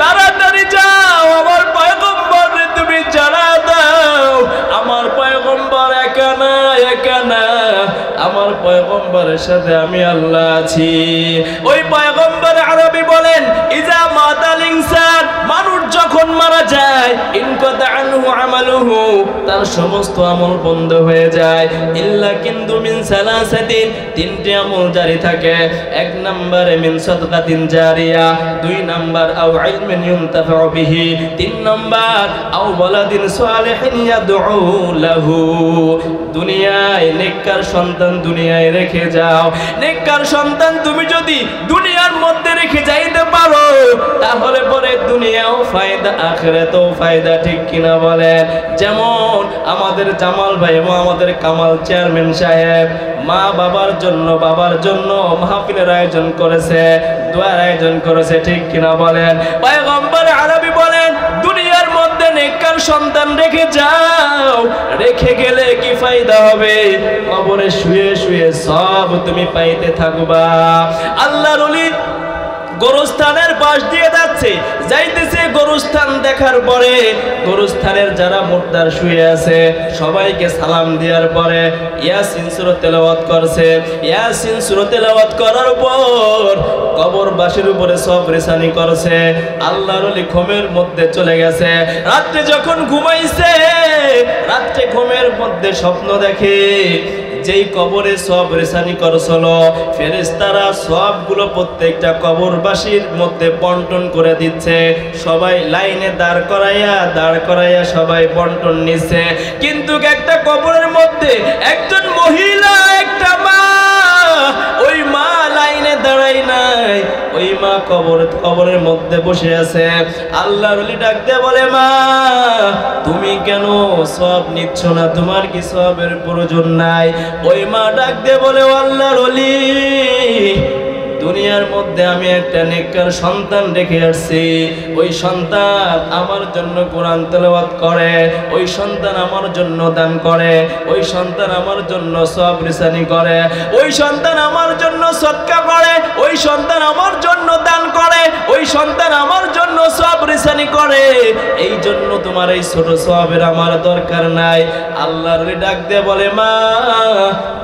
A: তাড়াতাড়ি যাও, আমার পয়গম্বরকে তুমি জানা দাও, আমার পয়গম্বর একা না, একা না, আমার পয়গম্বরের সাথে আমি আল্লাহ আছি। ওই পয়গম্বর আরবি বলেন, ইজা মাতাল ইনসান, মানুষ যখন মারা যায়, ইনকাতা আনহু আমালুহু, তার সমস্ত আমল বন্ধ হয়ে যায়, ইল্লা কিন্তু মিন সালাসাতিন, তিনটি আমল জারি থাকে। এক নম্বরে মিন সাদকাতিন জারিয়া, দুই নম্বর আও ইলমিন ইউনতাফাউ বিহি, তিন নম্বর আও ওয়ালাদিন সালিহিন ইয়াদউ লাহু। দুনিয়ায় নেককার সন্তান দুনিয়ায় রেখে যাও। নেককার সন্তান তুমি যদি দুনিয়ার মধ্যে রেখে যাইতে পারো, তাহলে পরে দুনিয়াও ফায়দা, আখিরাতেও ফায়দা, ঠিক কিনা বলেন? যেমন আমাদের জামাল ভাই এবং আমাদের কামাল চেয়ারম্যান সাহেব মা বাবার জন্য মাহফিলের আয়োজন করেছে, দোয়ার আয়োজন করেছে, ঠিক কিনা বলেন? পয়গম্বর আরবি বলেন, দুনিয়ার মধ্যে নেককার সন্তান রেখে যাও, রেখে গেলে কি ফায়দা হবে? কবরে শুয়ে শুয়ে সব তুমি পাইতে থাকবা। আল্লাহর ওলি গোরস্থানের পাশ দিয়ে যাচ্ছে, যাইতেছে। গোরস্থান দেখার পরে গোরস্থানের যারা মুর্দার শুয়ে আছে সবাইকে সালাম দেওয়ার পরে ইয়াসিন সূরা তেলাওয়াত করছে। ইয়াসিন সূরা তেলাওয়াত করার পর কবরবাসীর উপরে সব রেসানি করছে। আল্লাহর ওলি ঘুমের মধ্যে চলে গেছে। রাত্রে যখন ঘুমাইছে, রাত্রে ঘুমের মধ্যে স্বপ্ন দেখে যেই কবরে সব রেসানি করছিল, ফেরেশতারা সবগুলো প্রত্যেকটা কবরবাসীর মধ্যে বন্টন করে দিচ্ছে। সবাই লাইনে দাঁড় করাইয়া সবাই বন্টন নিচ্ছে। কিন্তু একটা কবরের মধ্যে একজন মহিলা, একটা মা, ওই মা লাইনে দাঁড়াই নাই, ওই মা কবরের মধ্যে বসে আছে। আল্লাহর ওলি ডাক দিয়ে বলে, মা তুমি কেন সব নিচ্ছ না? তোমার কি সবের প্রয়োজন নাই? ওই মা ডাক দিয়ে বলে, আল্লাহর ওলি দুনিয়ার মধ্যে আমি একটা নেককার সন্তান রেখে আসছি। ওই সন্তান আমার জন্য কোরআন তেলাওয়াত করে, ওই সন্তান আমার জন্য দান করে, ওই সন্তান আমার জন্য সওয়াব রিসানি করে, ওই সন্তান আমার জন্য সদকা করে, ওই সন্তান আমার জন্য দান করে, ওই সন্তান আমার জন্য সওয়াব রিসানি করে। এই জন্য তোমার এই ছোট সওয়াবের আমার দরকার নাই। আল্লাহর ওলি ডাক দিয়ে বলে, মা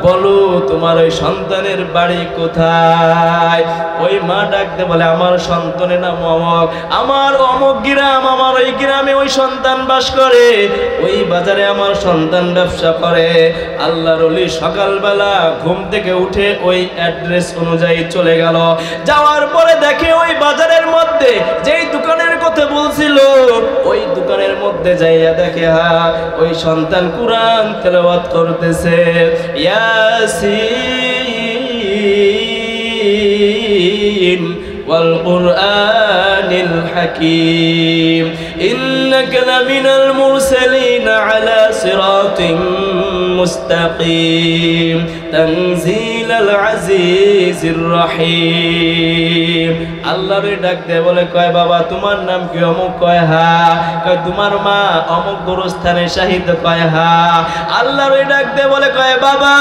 A: বলো তোমার ওই সন্তানের বাড়ি কোথায়? ওই মা ডাক দিয়ে বলে, আমার সন্তানের নাম অমক, আমার অমক গ্রাম, আমার ওই গ্রামে ওই সন্তান বাস করে, ওই বাজারে আমার সন্তান ব্যবসা করে। আল্লাহর ওলি সকালবেলা ঘুম থেকে উঠে ওই অ্যাড্রেস অনুযায়ী চলে গেল। যাওয়ার পরে দেখে ওই বাজারের মধ্যে যেই দোকানের কথা বলছিল, ওই দোকানের মধ্যে যাইয়া দেখে ওই সন্তান কুরআন তেলাওয়াত করতেছে। ইয়াসিন ওয়াল কুরআনিল হাকীম ইন্নাকা লামিনাল মুরসালিন আলা সিরাতিন মুস্তাকিম তানজিলাল আজিজির রহিম। আল্লাহর ডাক দেয় বলে, কয় বাবা তোমার নাম কি? অমুক। কয় হা। কয় তোমার মা অমুক গোরস্থানে শাহিদ? কয় হা। আল্লাহর ডাক দেয় বলে, কয় বাবা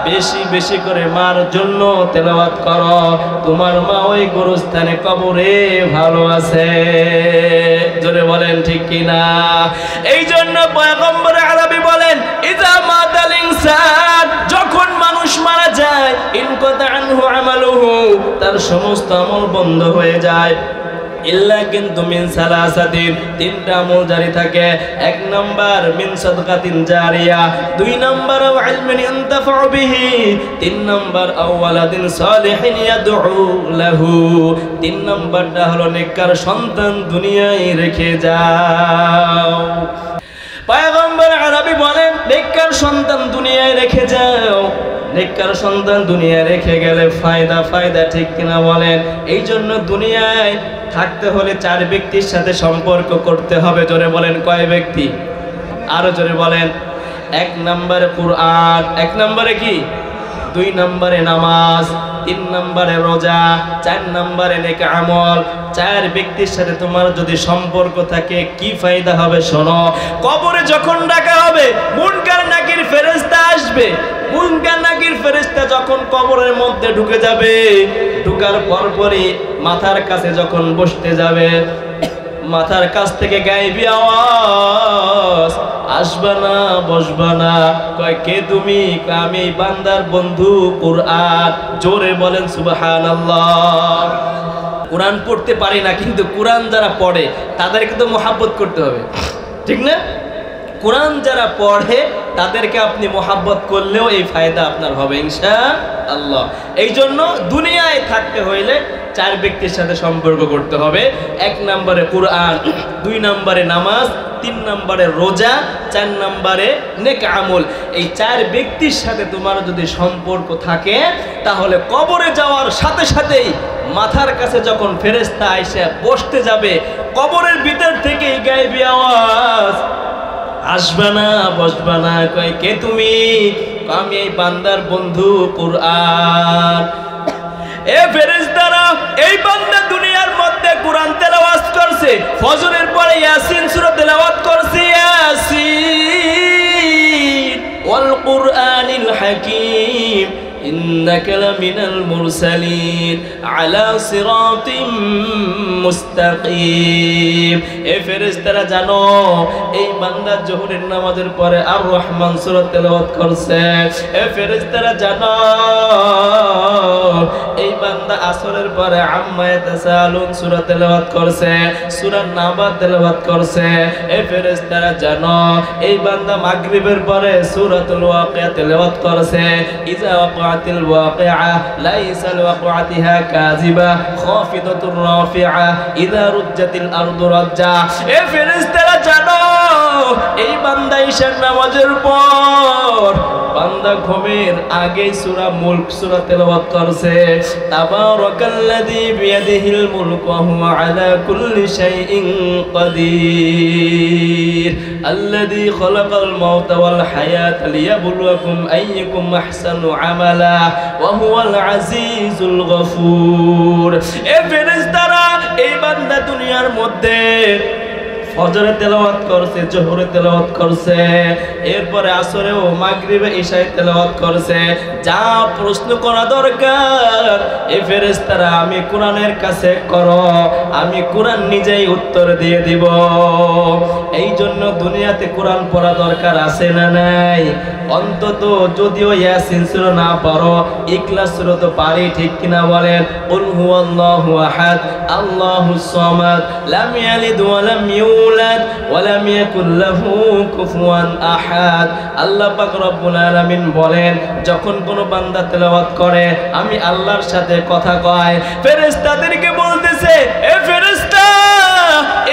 A: বেশি বেশি করে মার জন্য তেলাওয়াত করো, তোমার মা ওই গোরস্থানে কবরে ভালো আছে। জোরে বলেন ঠিক কিনা? এই জন্য পয়গম্বর আরবি বলেন, ইযা মাতাল ইনসান, যখন মানুষ মারা যায়, ইনকাতা আনহু আমালুহু, তার সমস্ত আমল বন্ধ হয়ে যায়। ইল্লা কিন্তু মিন সালাসাতিন, তিনটা আমল জারি থাকে। এক নাম্বার মিন সাদকাতিন জারিয়া, দুই নাম্বার ইলমিন ইনতাফাউ বিহি, তিন নাম্বার আওয়ালাদিন সালিহিন ইয়াদউ লাহু, তিন নাম্বারটা হলো নেককার সন্তান দুনিয়ায় রেখে যাও। পয়গম্বর আরবি বলেন, নেককার সন্তান দুনিয়ায় রেখে যাও। নেককার সন্তান দুনিয়ায় রেখে গেলে ফায়দা ঠিক কিনা বলেন? এই জন্য দুনিয়ায় থাকতে হলে চার ব্যক্তির সাথে সম্পর্ক করতে হবে। জোরে বলেন কয় ব্যক্তি? আরো জোরে বলেন। এক নম্বরে কুরআন, এক নম্বরে কি? দুই নম্বরে নামাজ, তিন নম্বরে রোজা, চার নম্বরে নেক আমল। চার ব্যক্তির সাথে তোমার যদি সম্পর্ক থাকে কি ফায়দা হবে শোনো। কবরে যখন ডাকা হবে, মুনকার নাকির ফেরেশতা আসবে। মুনকার নাকির ফেরেশতা যখন কবরের মধ্যে ঢুকে যাবে, ঢুকার পরপরই মাথার কাছে যখন বসতে যাবে, মাথার কাছ থেকে গায়েবী আওয়াজ, আসবা না বসবা না। কয় কে তুমি? আমি বান্দার বন্ধু কুরআন। জোরে বলেন সুবহানাল্লাহ। কুরআন পড়তে পারি না, কিন্তু কুরআন যারা পড়ে তাদেরকে তো মোহাব্বত করতে হবে, ঠিক না? কুরআন যারা পড়ে তাদেরকে আপনি মোহাব্বত করলেও এই ফায়দা আপনার হবে ইনশাআল্লাহ। এই জন্য দুনিয়ায় থাকতে হইলে চার ব্যক্তির সাথে সম্পর্ক করতে হবে। এক নম্বরে কুরআন, দুই নম্বরে নামাজ, তিন নম্বরে রোজা, চার নম্বরে নেক আমল। এই চার ব্যক্তির সাথে তোমার যদি সম্পর্ক থাকে, তাহলে কবরে যাওয়ার সাথে সাথেই মাথার কাছে যখন ফেরেশতা এসে বসতে যাবে, কবরের ভিতর থেকেই গায়েবী আওয়াজ, আসবা না বসবা না। কয় কে তুমি? আমি এই বান্দার বন্ধু কুরআন। এ ফেরেশতারা, এই বান্দা দুনিয়ার মধ্যে কুরআন তেলাওয়াত করছে, ফজরের পরে ইয়াসিন সূরা তেলাওয়াত করছে, ইয়াসিন ওয়াল কুরআনিল ইন্নাকা লামিনাল মুরসালিন আলা সিরাতিম মুস্তাকিম। এ ফেরেশতারা জানো এই বান্দা জোহরের নামাজের পরে আর রহমান সূরা তেলাওয়াত করছে। এ ফেরেশতারা জানো এই বান্দা আসরের পরে আম্মা ইয়াতাসালুন সূরা তেলাওয়াত করছে, সূরা নাবা তেলাওয়াত করছে। এ ফেরেশতারা জানো এই বান্দা মাগরিবের পরে সূরাতুল ওয়াকিয়া তেলাওয়াত করছে। ইজা ওয়াকাতিল ওয়াকিআ লাইসা লিওয়াকিআতিহা কাযিবা খাফিদাতুর রাফিআ ইজা রুজ্জাতিল আরদু রাজ্জা। এ ফেরেশতারা জানো এই বান্দা ঈশার নামাজের পর বান্দা ঘুমের আগে সূরা মুলক সূরা তেলাওয়াত করছে। তাবারাকাল্লাযী বিয়াদিহিল মুলকু ওয়া হুয়া আলা কুল্লি শাইইন কাদির আল্লাযী খালাকাল মাউতা ওয়াল হায়াতা লিয়াবলুয়াকুম আইয়ুকুম আহসানু আমালা ওয়া হুয়াল আজিজুল গফুর। এ ফেরেশতারা এই বান্দা দুনিয়ার মধ্যে ফজরে তেলাওয়াত করছে, জোহরে তেলাওয়াত করছে, এরপরে আসরে ও মাগরিবে ঈশায় তেলাওয়াত করছে। যা প্রশ্ন করা দরকার এই ফেরেশতারা আমি কোরআনের কাছে করো, আমি কোরআন নিজেই উত্তর দিয়ে দিব। এই জন্য দুনিয়াতে কোরআন পড়া দরকার আছে না নাই? অন্তত যদিও ইয়াসিন সূরা না পারো ইখলাস সূরা তো পারি, ঠিক কিনা বলেন? কুল হুয়াল্লাহু আহাদ আল্লাহুস সামাদ লাম ইয়ালিদ ওয়া লাম ইউলাদ ওয়া লাম ইয়াকুল লাহু কুফুয়ান আহাদ। আল্লাহ পাক রব্বুল আলামিন বলেন যখন কোন বান্দা তেলাওয়াত করে আমি আল্লাহর সাথে কথা কয়, ফেরেশতাদেরকে বলতেছে এ ফেরেশতা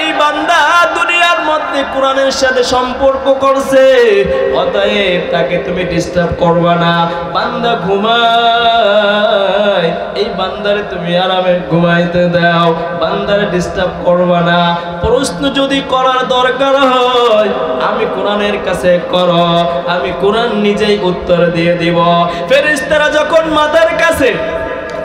A: এই বান্দা দুনিয়ার মধ্যে কোরআনের সাথে সম্পর্ক করছে, অতএব তাকে তুমি ডিস্টার্ব করবা না। বান্দা ঘুমায়, এই বান্দারে তুমি আরামে ঘুমাইতে দাও, বান্দারে ডিস্টার্ব করবা না। প্রশ্ন যদি করার দরকার হয় আমি কোরআনের কাছে করো, আমি কোরআন নিজেই উত্তর দিয়ে দিব। ফেরেশতারা যখন মাথার কাছে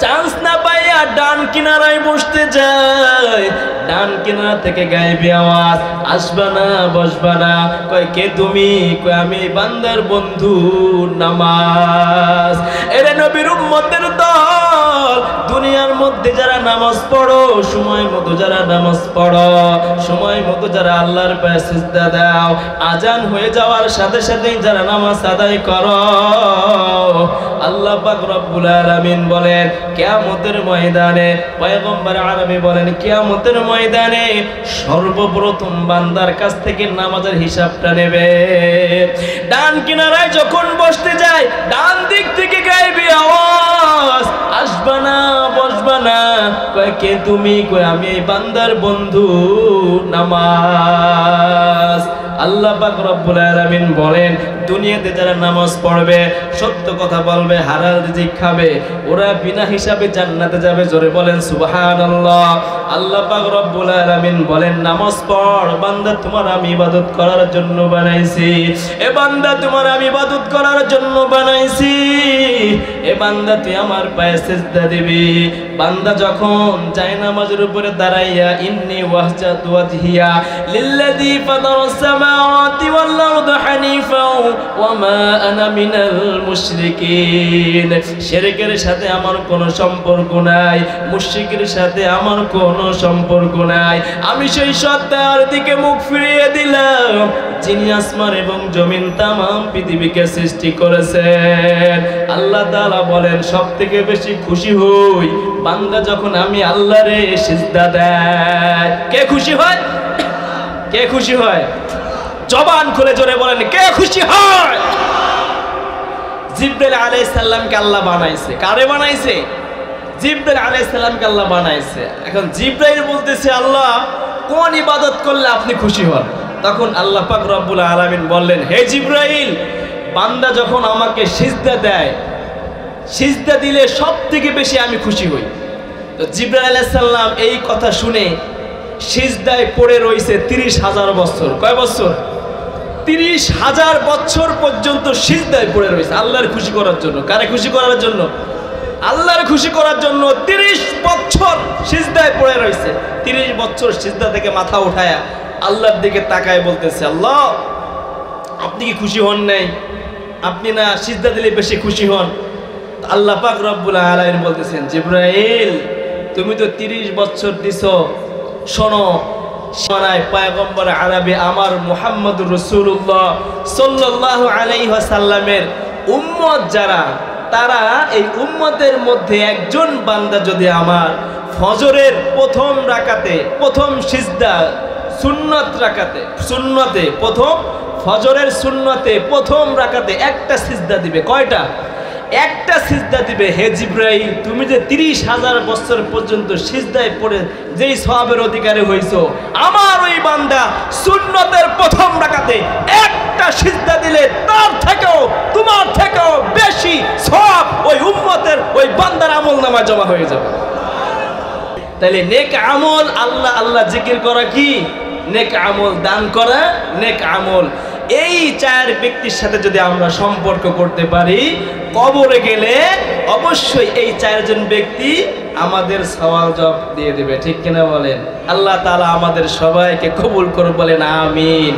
A: চান্স না পাইয়া ডান কিনারায় বসতে যায়, ডান কিনারা থেকে গায়েবী আওয়াজ আসবা না বসবা না। কয় কে তুমি? কয় আমি বান্দার বন্ধু নামাজ। এরে নবীর উম্মতের দল, দুনিয়ার মধ্যে যারা নামাজ পড়ো সময় মতো, যারা নামাজ পড়ো সময় মতো, যারা আল্লাহর পায়ে সিজদা দাও, আজান হয়ে যাওয়ার সাথে সাথেই যারা নামাজ আদায় করো, আল্লাহ পাক রব্বুল আলামিন বলেন কিয়ামতের ময়দানে, পয়গম্বর আরবি বলেন কিয়ামতের ময়দানে সর্বপ্রথম বান্দার কাছ থেকে নামাজের হিসাবটা নেবে। ডান কিনারায় যখন বসতে যায় ডান দিক থেকে গায়েবী আওয়াজ আসবা না বসবা না। কয় কে তুমি? কয় আমি এই বান্দার বন্ধু নামাজ। আল্লাহ পাক রব্বুল আলামিন বলেন দুনিয়াতে যারা নামাজ পড়বে, সত্য কথা বলবে, হালাল রিজিক খাবে, ওরা বিনা হিসাবে জান্নাতে যাবে। জোরে বলেন সুবহানাল্লাহ। আল্লাহ পাক রব্বুল আলামিন বলেন নামাজ পড় বান্দা, তোমার আমি ইবাদত করার জন্য বানাইছি। এ বান্দা তোমার আমি ইবাদত করার জন্য বানাইছি। এ বান্দা তুই আমার পায়ে সিজদা দিবি। বান্দা যখন যায় নামাজের উপরে দাঁড়াইয়া ইন্নী ওয়াহজাতু ওয়াজহিয়া লিল্লাযী ফাতারাস সামাওয়াতি ওয়াল আরদা হানিফা ওয়া মা আনা মিনাল মুশরিকিন। শিরকের সাথে আমার কোনো সম্পর্ক নাই, মুশরিকের সাথে আমার কোনো সম্পর্ক নাই। আমি সেই সত্তার দিকে মুখ ফিরিয়ে দিলাম যিনি আসমান এবং জমিন তামাম পৃথিবীকে সৃষ্টি করেছেন। আল্লাহ তাআলা বলেন সবথেকে বেশি খুশি হই বান্দা যখন আমি আল্লাহরে সিজদা দেয়। কে খুশি হয়? কে খুশি হয়? জবান খুলে জোরে বলেন কে খুশি হয়? জিবরাইল আলাইহিস সালামকে আল্লাহ বানাইছে। কারে বানাইছে? জিবরাইল আলাইহিস সালামকে আল্লাহ বানাইছে। এখন জিবরাইল বলতেছে আল্লাহ কোন ইবাদত করলে আপনি খুশি হন? তখন আল্লাহ পাক রব্বুল আলামিন বললেন হে জিবরাইল, বান্দা যখন আমাকে সিজদা দেয়, সিজদা দিলে সবথেকে বেশি আমি খুশি হই। তো জিবরাইল আলাইহিস সালাম এই কথা শুনে সিজদায় পড়ে রইছে 30,000 বছর। কয় বছর? 30,000 বছর পর্যন্ত সিজদায় পড়ে রয়েছে আল্লাহর খুশি করার জন্য। কারে খুশি করার জন্য? আল্লাহর খুশি করার জন্য 30 বছর সিজদায় পড়ে রয়েছে। 30 বছর সিজদা থেকে মাথা উঠায়া আল্লাহর দিকে তাকায় বলতেছে আল্লাহ আপনি কি খুশি হন নাই? আপনি না সিজদা দিলে বেশি খুশি হন? আল্লাহ পাক রব্বুল আলামিন বলতেছেন, জিবরাইল তুমি তো 30 বছর দিছো, শোনো শোনায় পয়গম্বর আরবি আমার মুহাম্মদুর রাসূলুল্লাহ সাল্লাল্লাহু আলাইহি ওয়াসাল্লামের উম্মত যারা, তারা এই উম্মতের মধ্যে একজন বান্দা যদি আমার ফজরের প্রথম রাকাতে, প্রথম সিজদা সুন্নত রাকাতে, সুন্নতে প্রথম ফজরের সুন্নতে প্রথম রাকাতে একটা সিজদা দিবে, কয়টা? একটা সিজদা দিবে। হে জিবরাইল তুমি যে 30,000 বছর পর্যন্ত সিজদায় পড়ে যেই সওয়াবের অধিকারী হইছো, আমার ওই বান্দা সুন্নতের প্রথম রাকাতে একটা সিজদা দিলে তার থেকেও, তোমার থেকেও বেশি সওয়াব ওই উম্মতের ওই বান্দার আমলনামায় জমা হয়ে যাবে। তাহলে নেক আমল, আল্লাহ আল্লাহ জিকির করা কি নেক আমল, দান করা নেক আমল। এই চার ব্যক্তির সাথে যদি আমরা সম্পর্ক করতে পারি, কবরে গেলে অবশ্যই এই চারজন ব্যক্তি আমাদের সওয়াল জবাব দিয়ে দেবে, ঠিক কিনা বলেন? আল্লাহ তাআলা আমাদের সবাইকে কবুল করুন, বলেন আমিন।